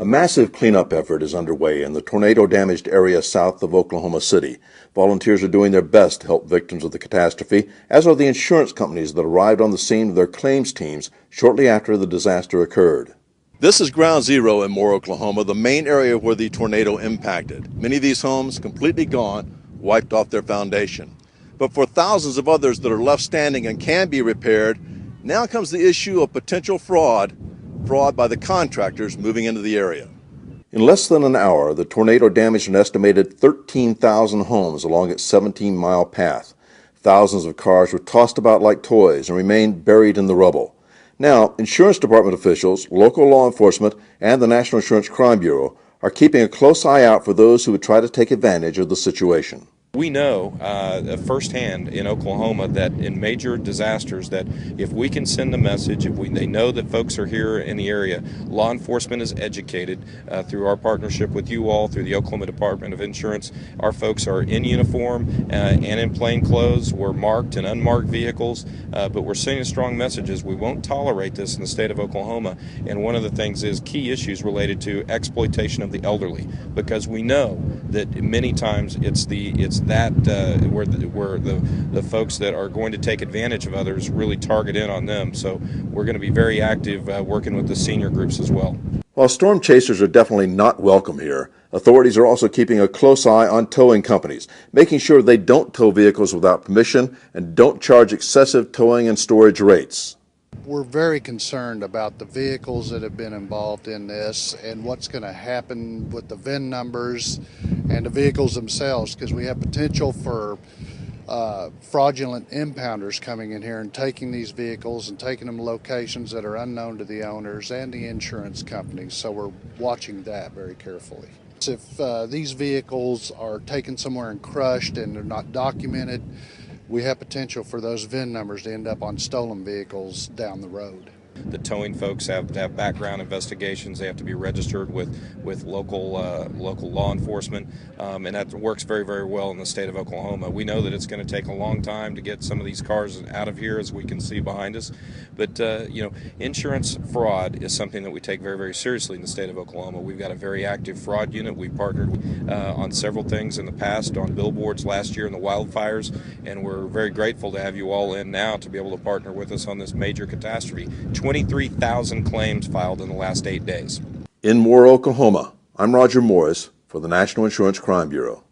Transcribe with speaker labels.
Speaker 1: A massive cleanup effort is underway in the tornado-damaged area south of Oklahoma City. Volunteers are doing their best to help victims of the catastrophe, as are the insurance companies that arrived on the scene with their claims teams shortly after the disaster occurred. This is Ground Zero in Moore, Oklahoma, the main area where the tornado impacted. Many of these homes completely gone, wiped off their foundation. But for thousands of others that are left standing and can be repaired, now comes the issue of potential fraud by the contractors moving into the area. In less than an hour, the tornado damaged an estimated 13,000 homes along its 17-mile path. Thousands of cars were tossed about like toys and remained buried in the rubble. Now, insurance department officials, local law enforcement, and the National Insurance Crime Bureau are keeping a close eye out for those who would try to take advantage of the situation.
Speaker 2: We know firsthand in Oklahoma that in major disasters that if we can send a message, they know that folks are here in the area, law enforcement is educated through our partnership with you all, through the Oklahoma Department of Insurance. Our folks are in uniform and in plain clothes. We're marked and unmarked vehicles, but we're sending strong messages. We won't tolerate this in the state of Oklahoma, and one of the things is key issues related to exploitation of the elderly, because we know that many times it's where the folks that are going to take advantage of others really target in on them. So we're going to be very active working with the senior groups as well.
Speaker 1: While storm chasers are definitely not welcome here, authorities are also keeping a close eye on towing companies, making sure they don't tow vehicles without permission and don't charge excessive towing and storage rates.
Speaker 3: We're very concerned about the vehicles that have been involved in this and what's going to happen with the VIN numbers and the vehicles themselves, because we have potential for fraudulent impounders coming in here and taking these vehicles and taking them to locations that are unknown to the owners and the insurance companies. So we're watching that very carefully. If these vehicles are taken somewhere and crushed and they're not documented, we have potential for those VIN numbers to end up on stolen vehicles down the road.
Speaker 2: The towing folks have to have background investigations. They have to be registered with local law enforcement, and that works very, very well in the state of Oklahoma. We know that it's going to take a long time to get some of these cars out of here, as we can see behind us. But insurance fraud is something that we take very, very seriously in the state of Oklahoma. We've got a very active fraud unit. We partnered on several things in the past, on billboards last year in the wildfires, and we're very grateful to have you all in now to be able to partner with us on this major catastrophe. 23,000 claims filed in the last 8 days.
Speaker 1: In Moore, Oklahoma, I'm Roger Morris for the National Insurance Crime Bureau.